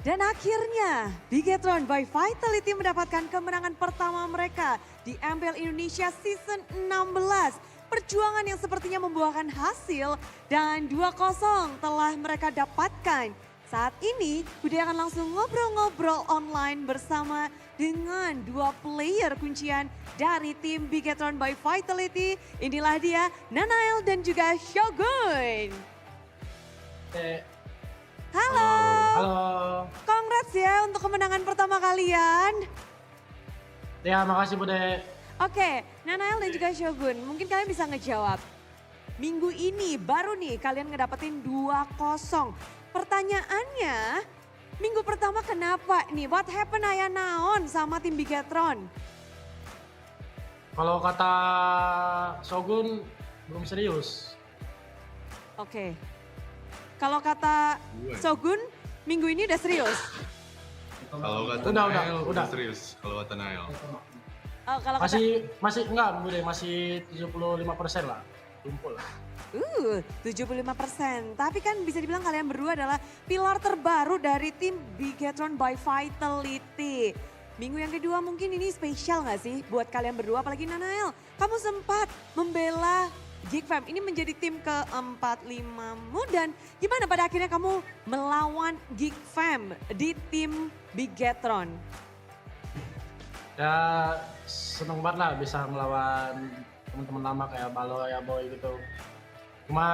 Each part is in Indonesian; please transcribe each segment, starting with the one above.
Dan akhirnya, Bigetron by Vitality mendapatkan kemenangan pertama mereka di MPL Indonesia Season 16. Perjuangan yang sepertinya membuahkan hasil dan 2-0 telah mereka dapatkan. Saat ini, Bude akan langsung ngobrol-ngobrol online bersama dengan dua player kuncian dari tim Bigetron by Vitality. Inilah dia, Nanael dan juga Shogun. Halo. Halo. Congrats ya untuk kemenangan pertama kalian. Ya, makasih Bude. Oke, Nanael dan juga Shogun, mungkin kalian bisa ngejawab. Minggu ini baru nih kalian ngedapetin 2-0. Pertanyaannya, minggu pertama kenapa nih? What happened aya naon sama tim Bigetron? Kalau kata Shogun belum serius. Oke. Kalau kata Shogun, minggu ini udah serius? Kalau kata Udah, Nael, udah. serius. Kalau kata Nael. Oh, kalau kata, Masih enggak Bude, masih 75% lah. Kumpul lah. 75%. Tapi kan bisa dibilang kalian berdua adalah pilar terbaru dari tim Bigetron by Vitality. Minggu yang kedua mungkin ini spesial gak sih buat kalian berdua? Apalagi Nanael, kamu sempat membela Geekfam. Ini menjadi tim ke-45mu dan gimana pada akhirnya kamu melawan Geekfam di tim Bigetron? Ya seneng banget lah bisa melawan teman-teman lama kayak Baloy, Boy gitu. Cuma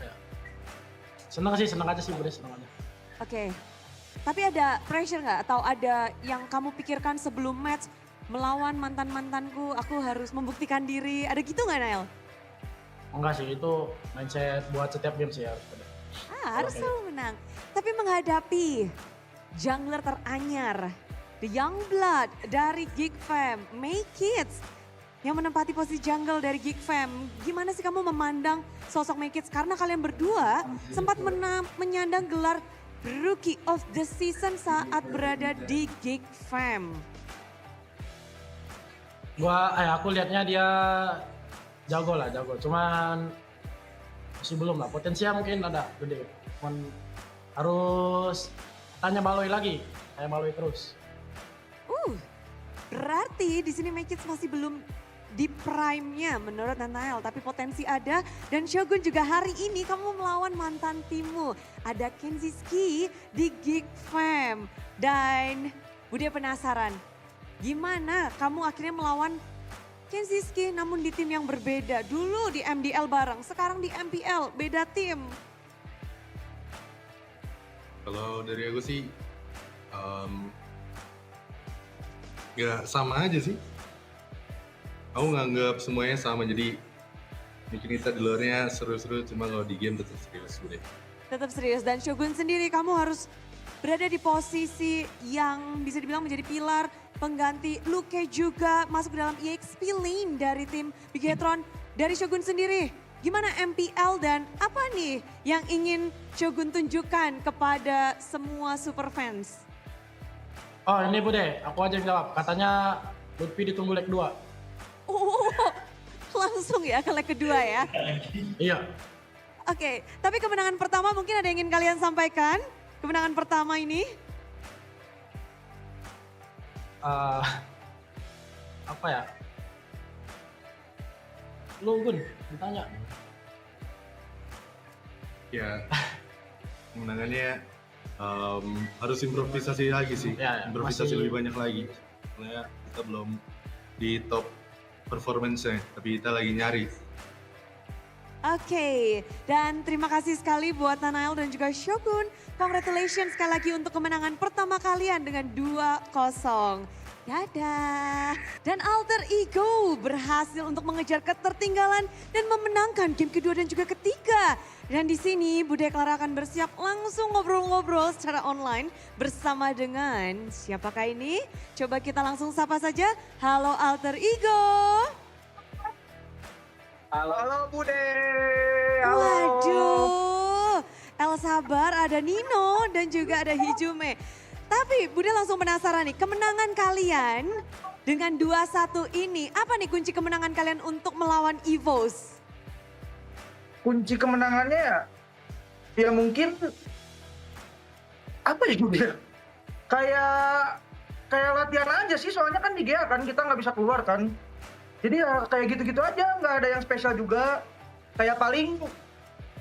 ya, seneng aja sih Bude, seneng aja. Oke, tapi ada pressure nggak atau ada yang kamu pikirkan sebelum match melawan mantan-mantanku, aku harus membuktikan diri, ada gitu nggak Nael? Enggak sih, itu mindset buat setiap game sih ya. Harus selalu menang. Tapi menghadapi jungler teranyar, The Youngblood dari Geekfam, Maykids yang menempati posisi jungle dari Geekfam. Gimana sih kamu memandang sosok Maykids? Karena kalian berdua sempat menyandang gelar Rookie of the Season saat berada di Geekfam. Aku lihatnya dia jago. Cuman masih belum lah. Potensinya mungkin ada gede. Cuman harus tanya Baloy lagi. Kayak Baloy terus. Berarti di sini Maykids masih belum di prime-nya menurut Nanael. Tapi potensi ada dan Shogun juga hari ini kamu melawan mantan timmu. Ada Kenziski di Geekfam. Dan Bude penasaran, gimana kamu akhirnya melawan Kenziski namun di tim yang berbeda. Dulu di MDL bareng, sekarang di MPL, beda tim. Kalau dari aku sih, ya sama aja sih. Aku nganggap semuanya sama, jadi mungkin kita di luarnya seru-seru, cuma kalau di game tetap serius Bude. Tetap serius dan Shogun sendiri kamu harus berada di posisi yang bisa dibilang menjadi pilar pengganti Luke juga masuk ke dalam EXP lane dari tim Bigetron. Dari Shogun sendiri, gimana MPL dan apa nih yang ingin Shogun tunjukkan kepada semua super fans? Oh ini Bude, aku aja yang jawab. Katanya Lutfi ditunggu leg 2. Oh, langsung ya ke leg kedua ya? Iya. Oke, tapi kemenangan pertama mungkin ada yang ingin kalian sampaikan? Kemenangan pertama ini? Apa ya? Lu Gun, ditanya. Ya, kemenangannya harus improvisasi lagi sih. Ya, Improvisasi masih- lebih banyak lagi. Soalnya kita belum di top performance-nya, tapi kita lagi nyari. Oke, dan terima kasih sekali buat Nanael dan juga Shogun. Congratulations sekali lagi untuk kemenangan pertama kalian dengan 2-0. Dadah. Dan Alter Ego berhasil untuk mengejar ketertinggalan dan memenangkan game kedua dan juga ketiga. Dan di sini Bude Clara akan bersiap langsung ngobrol-ngobrol secara online bersama dengan siapakah ini? Coba kita langsung sapa saja. Halo Alter Ego. Halo Bude. Halo. Waduh, El Sabar, ada Nino dan juga ada Hijume. Tapi Bude langsung penasaran nih, kemenangan kalian dengan 2-1 ini, apa nih kunci kemenangan kalian untuk melawan EVOS? Kunci kemenangannya ya mungkin apa ya Bude? Kayak latihan aja sih, soalnya kan di GA kan kita nggak bisa keluar kan. Jadi ya kayak gitu-gitu aja, nggak ada yang spesial juga. Kayak paling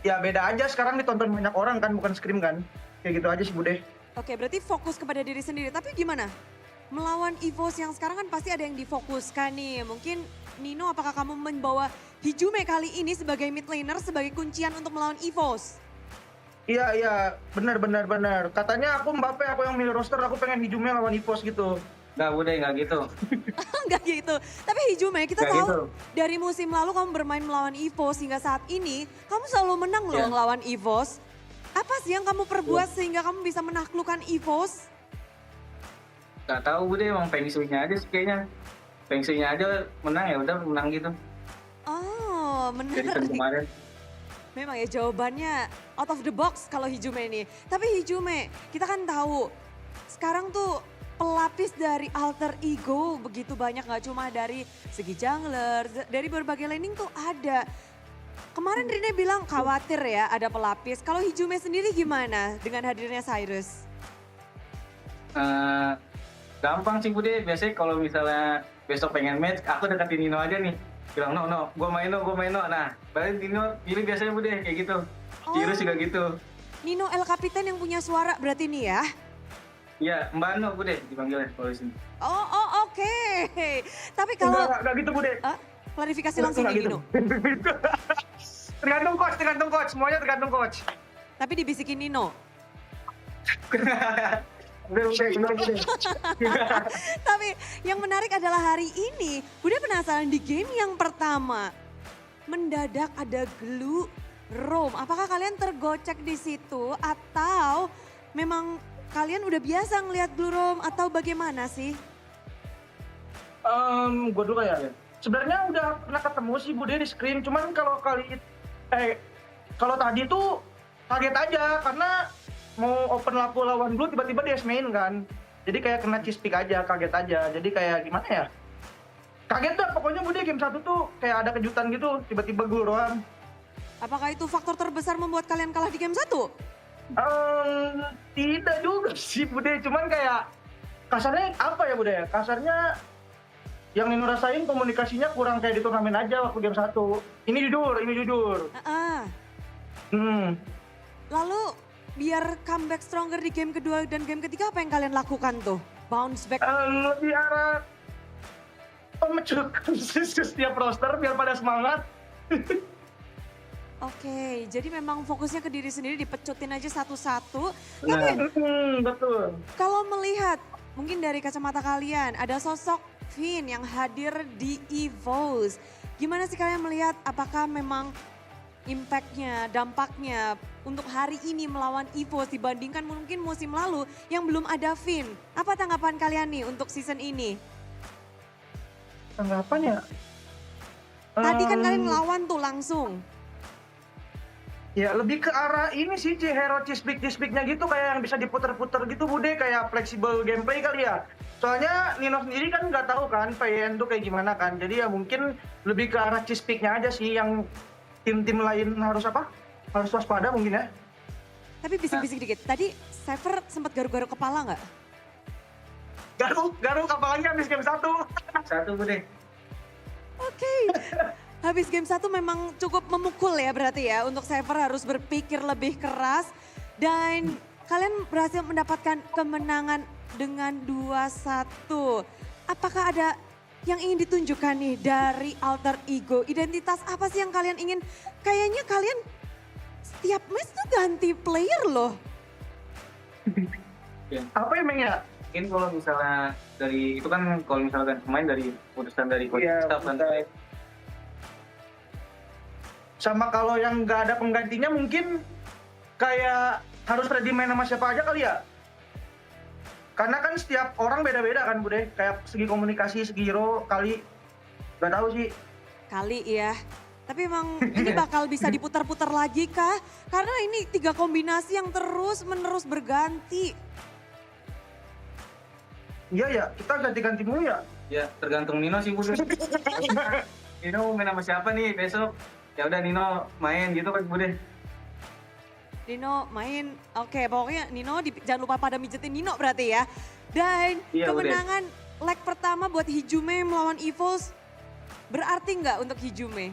ya beda aja sekarang ditonton banyak orang kan, bukan scrim kan. Kayak gitu aja sih Bude. Oke, berarti fokus kepada diri sendiri. Tapi gimana? Melawan EVOS yang sekarang kan pasti ada yang difokuskan nih. Mungkin Nino, apakah kamu membawa Hijume kali ini sebagai mid laner, sebagai kuncian untuk melawan EVOS? Iya, benar. Katanya aku Mbappe, aku yang milih roster, aku pengen Hijume lawan EVOS gitu. Nggak, Bude, nggak gitu. Enggak gitu. Tapi Hijume, kita Nggak tahu gitu. dari musim lalu kamu bermain melawan EVOS hingga saat ini, kamu selalu menang loh Iya. ngelawan EVOS. Apa sih yang kamu perbuat sehingga kamu bisa menaklukkan EVOS? Nggak tahu, Bude, emang feng shui-nya aja sih kayaknya. Feng shui-nya aja menang, ya udah menang gitu. Oh, Jadi kan menarik. kemarin. Memang ya jawabannya out of the box kalau Hijume ini. Tapi Hijume, kita kan tahu sekarang tuh pelapis dari alter ego begitu banyak, nggak cuma dari segi jungler, dari berbagai laning tuh ada. Kemarin Rine bilang khawatir ya ada pelapis. Kalau Hijume sendiri gimana dengan hadirnya Cyrus? Gampang sih, Bude. Biasanya kalau misalnya besok pengen match, aku deketin Nino aja nih. Bilang, no, gue main no. Nah, balik Nino pilih biasanya, Bude, kayak gitu. Cyrus juga gitu. Nino El Capitan yang punya suara berarti nih ya? Iya, Mbak No, Bude, dipanggilnya kalau di sini. Oh, oke. Tapi kalau Enggak gitu Bude. klarifikasi langsung Nggak nih gitu. Nino. Tergantung coach, semuanya tergantung coach. Tapi dibisikin Nino. Udah. Tapi yang menarik adalah hari ini, Bude penasaran di game yang pertama. Mendadak ada glue roam. Apakah kalian tergocek di situ atau memang kalian udah biasa ngelihat glue roam atau bagaimana sih? Gue dulu ya. Sebenarnya udah pernah ketemu sih Bude di screen, cuman kalau tadi tuh kaget aja karena mau open lapu lawan blue tiba-tiba dia main kan. Jadi kayak kena cheese pick aja, kaget aja. Jadi kayak gimana ya? Kaget dah pokoknya Bude game 1 tuh kayak ada kejutan gitu, tiba-tiba gue doang. Apakah itu faktor terbesar membuat kalian kalah di game 1? Tidak juga sih Bude, cuman kayak kasarnya apa ya Bude? Kasarnya yang Nino rasain komunikasinya kurang kayak di turnamen aja waktu game 1. Ini jujur. Lalu biar comeback stronger di game kedua dan game ketiga apa yang kalian lakukan tuh? Bounce back. Lebih arah pemecut setiap roster biar pada semangat. Oke, jadi memang fokusnya ke diri sendiri, dipecutin aja satu-satu. Tapi Nah, Betul. kalau melihat mungkin dari kacamata kalian ada sosok Finn yang hadir di EVOS. Gimana sih kalian melihat apakah memang impact-nya, dampaknya untuk hari ini melawan EVOS dibandingkan mungkin musim lalu yang belum ada Finn? Apa tanggapan kalian nih untuk season ini? Tanggapannya? Tadi kan kalian ngelawan tuh langsung. Ya lebih ke arah ini sih hero cispik-cispiknya gitu kayak yang bisa diputer-puter gitu Bude, kayak fleksibel gameplay kali ya. Soalnya Nino sendiri kan nggak tahu kan PN tuh kayak gimana kan. Jadi ya mungkin lebih ke arah cispiknya aja sih yang tim-tim lain harus harus waspada mungkin ya. Tapi bisik-bisik dikit, tadi Cypher sempat garuk-garuk kepala nggak? Garuk apalagi habis game 1. satu, Bude. Oke. Habis game 1 memang cukup memukul ya berarti ya untuk Cypher harus berpikir lebih keras dan kalian berhasil mendapatkan kemenangan dengan 2-1. Apakah ada yang ingin ditunjukkan nih dari alter ego? Identitas apa sih yang kalian ingin? Kayaknya kalian setiap match tuh ganti player loh. Apa emang ya? Mungkin kalau misalnya dari, itu kan kalau misalkan pemain dari putusan dari coach Iya, staff kan. betul. Sama kalau yang nggak ada penggantinya mungkin kayak harus ready main sama siapa aja kali ya? Karena kan setiap orang beda-beda kan Bude, kayak segi komunikasi, segi hero kali, nggak tahu sih. Kali ya. Tapi emang ini bakal bisa diputar-putar lagi kah? Karena ini 3 kombinasi yang terus-menerus berganti. Iya ya, kita ganti-ganti mulu ya. Ya tergantung Nino sih, Bude. Nino main sama siapa nih besok? Ya udah Nino main gitu kan, Bude. Nino main, oke pokoknya Nino jangan lupa pada mijetin Nino berarti ya. Dan Iya, kemenangan leg pertama buat Hijume melawan EVOS berarti nggak untuk Hijume?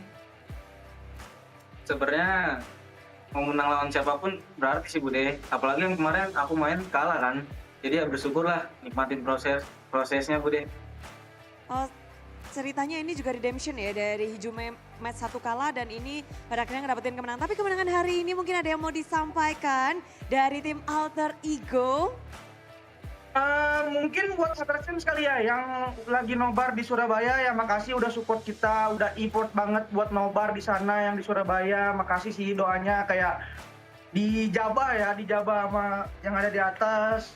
Sebenarnya mau menang lawan siapapun berarti sih Bude. Apalagi yang kemarin aku main kalah kan. Jadi ya bersyukur lah nikmatin prosesnya Bude. Oh, ceritanya ini juga redemption ya dari Hijume match 1 kalah dan ini pada akhirnya ngedapetin kemenangan. Tapi kemenangan hari ini mungkin ada yang mau disampaikan dari tim Alter Ego. Mungkin buat Satrasium sekali ya yang lagi nobar di Surabaya ya makasih udah support kita, udah effort banget buat nobar di sana yang di Surabaya. Makasih sih doanya kayak dijabah sama yang ada di atas.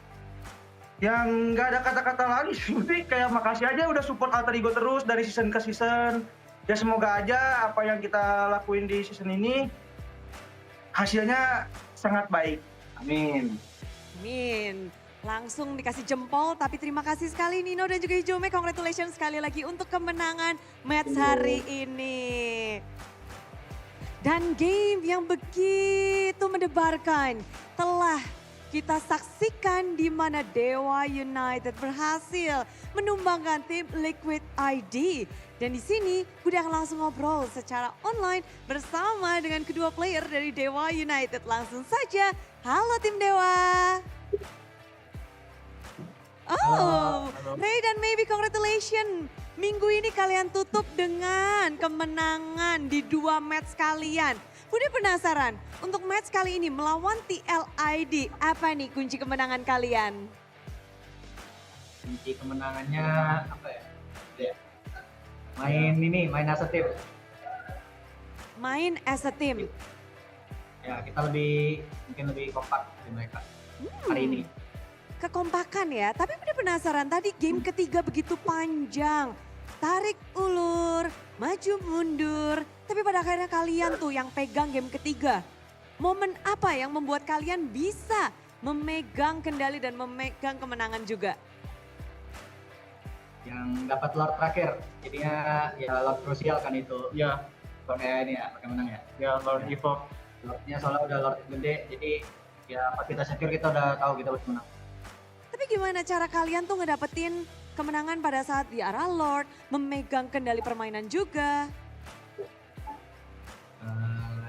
Yang nggak ada kata-kata lagi sih, kayak makasih aja udah support Alter Ego terus dari season ke season. Ya semoga aja apa yang kita lakuin di season ini hasilnya sangat baik. Amin. Amin. Langsung dikasih jempol, tapi terima kasih sekali Nino dan juga Hijume. Congratulations sekali lagi untuk kemenangan match hari ini. Dan game yang begitu mendebarkan telah kita saksikan di mana Dewa United berhasil menumbangkan tim Liquid ID. Dan di sini Budi akan langsung ngobrol secara online bersama dengan kedua player dari Dewa United. Langsung saja, halo tim Dewa. Oh, Ray dan Maybe congratulations. Minggu ini kalian tutup dengan kemenangan di 2 match kalian. Budi penasaran, untuk match kali ini melawan TLID, apa nih kunci kemenangan kalian? Kunci kemenangannya apa ya? Main as a team. Main as a team. Ya kita mungkin lebih kompak dari mereka hari ini. Kekompakan ya, tapi Budi penasaran tadi game ketiga begitu panjang. Tarik ulur, maju mundur, tapi pada akhirnya kalian tuh yang pegang game ketiga. Momen apa yang membuat kalian bisa memegang kendali dan memegang kemenangan juga? Yang dapat Lord terakhir, jadinya ya Lord krusial kan itu. Ya, Pakai ini ya, pakai menang ya. ya Lord Evo. Lordnya soalnya udah Lord gede, jadi ya pas kita secure kita udah tahu kita harus menang. Tapi gimana cara kalian tuh ngedapetin kemenangan pada saat di arah Lord, memegang kendali permainan juga?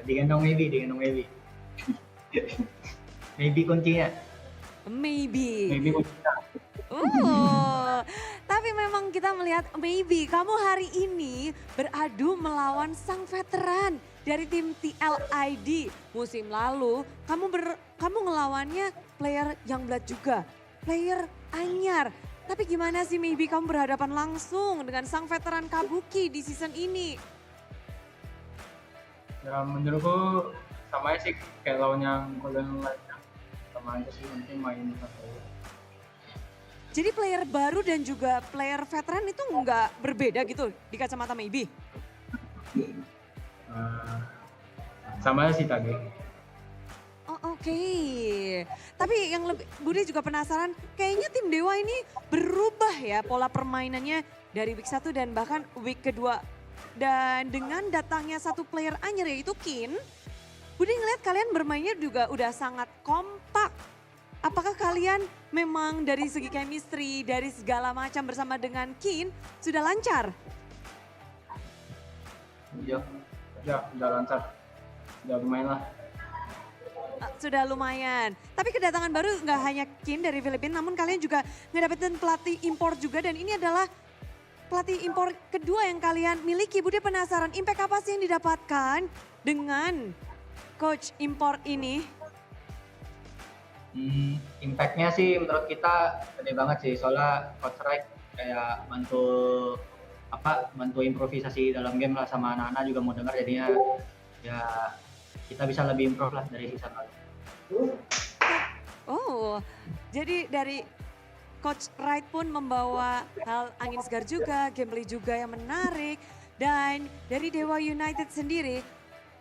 Digendong maybe. Maybe kuncinya. Maybe. Maybe kuncinya. Tapi memang kita melihat Maybe kamu hari ini beradu melawan sang veteran dari tim TLID. Musim lalu kamu ngelawannya player Youngblood juga, player anyar. Tapi gimana sih Maybe kamu berhadapan langsung dengan sang veteran Kabuki di season ini? Ya menurutku sama aja sih kayak lawan yang Golden Light. Sama aja sih, nanti main satu. Jadi player baru dan juga player veteran itu nggak berbeda gitu di kacamata Maybe? Sama aja sih tadi. Oh, oke. Tapi yang lebih, Budi juga penasaran, kayaknya tim Dewa ini berubah ya pola permainannya dari week 1 dan bahkan week kedua. Dan dengan datangnya satu player anyar yaitu Kin, Budi ngeliat kalian bermainnya juga udah sangat kompak. Apakah kalian memang dari segi chemistry, dari segala macam bersama dengan Kin sudah lancar? Ya, udah lancar. Udah lumayan lah. Sudah lumayan. Tapi kedatangan baru nggak hanya Kin dari Filipina, namun kalian juga ngedapetin pelatih impor juga dan ini adalah pelatih impor kedua yang kalian miliki. Budi penasaran, impact apa sih yang didapatkan dengan coach impor ini? Impactnya sih menurut kita gede banget sih, soalnya Coach Wright kayak bantu improvisasi dalam game lah, sama anak-anak juga mau dengar, jadinya ya kita bisa lebih improve lah dari season lalu. Oh, jadi dari Coach Wright pun membawa hal angin segar juga, gameplay juga yang menarik. Dan dari Dewa United sendiri,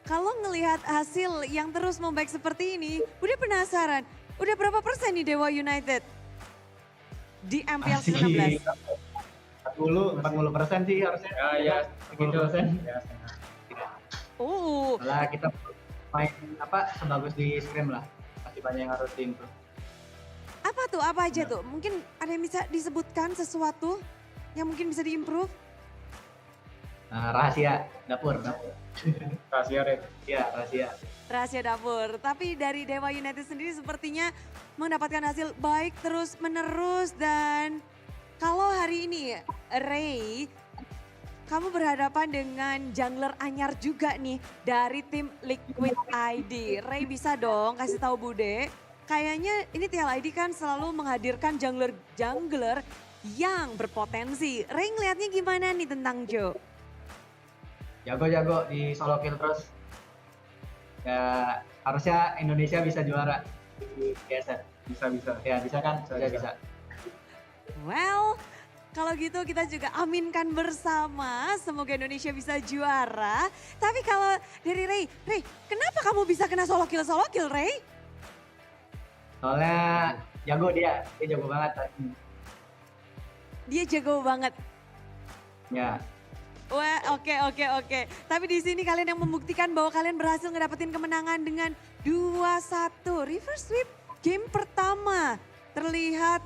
kalau ngelihat hasil yang terus membaik seperti ini, udah penasaran, udah berapa persen nih Dewa United di MPL 19? 40% sih harusnya. Ya, segitu persen. Oh, Soalnya kita main sebagus di scrim lah. Masih banyak yang harus diimprove. Apa tuh, apa aja tuh? Mungkin ada yang bisa disebutkan sesuatu yang mungkin bisa diimprove? Nah, rahasia dapur. Rahasia Red. Iya, rahasia. Rahasia dapur. Tapi dari Dewa United sendiri sepertinya mendapatkan hasil baik terus menerus. Dan kalau hari ini Ray, kamu berhadapan dengan jungler anyar juga nih dari tim Liquid ID. Ray bisa dong kasih tahu Bude. Kayaknya ini TL ID kan selalu menghadirkan jungler yang berpotensi. Ray ngelihatnya gimana nih tentang Joe? Jago-jago di solo kill terus. Ya harusnya Indonesia bisa juara di GSR. Bisa. Ya bisa kan? Bisa. Well, kalau gitu kita juga aminkan bersama. Semoga Indonesia bisa juara. Tapi kalau dari Ray, kenapa kamu bisa kena solo kill Ray? Soalnya jago dia jago banget. Dia jago banget. Ya, Wah, oke. Tapi di sini kalian yang membuktikan bahwa kalian berhasil ngedapetin kemenangan dengan 2-1. Reverse sweep game pertama. Terlihat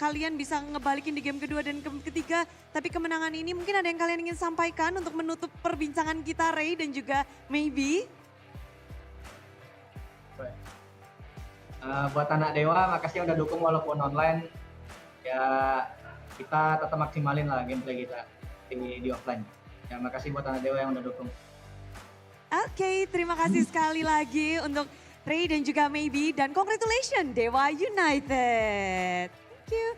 kalian bisa ngebalikin di game kedua dan ketiga. Tapi kemenangan ini mungkin ada yang kalian ingin sampaikan untuk menutup perbincangan kita Ray dan juga Maybe. buat anak Dewa makasih udah dukung walaupun online. Ya kita tetap maksimalin lah gameplay kita di offline. Ya makasih buat anak Dewa yang udah dukung. Oke, terima kasih sekali lagi untuk Ray dan juga Maybe. Dan congratulations Dewa United. Thank you.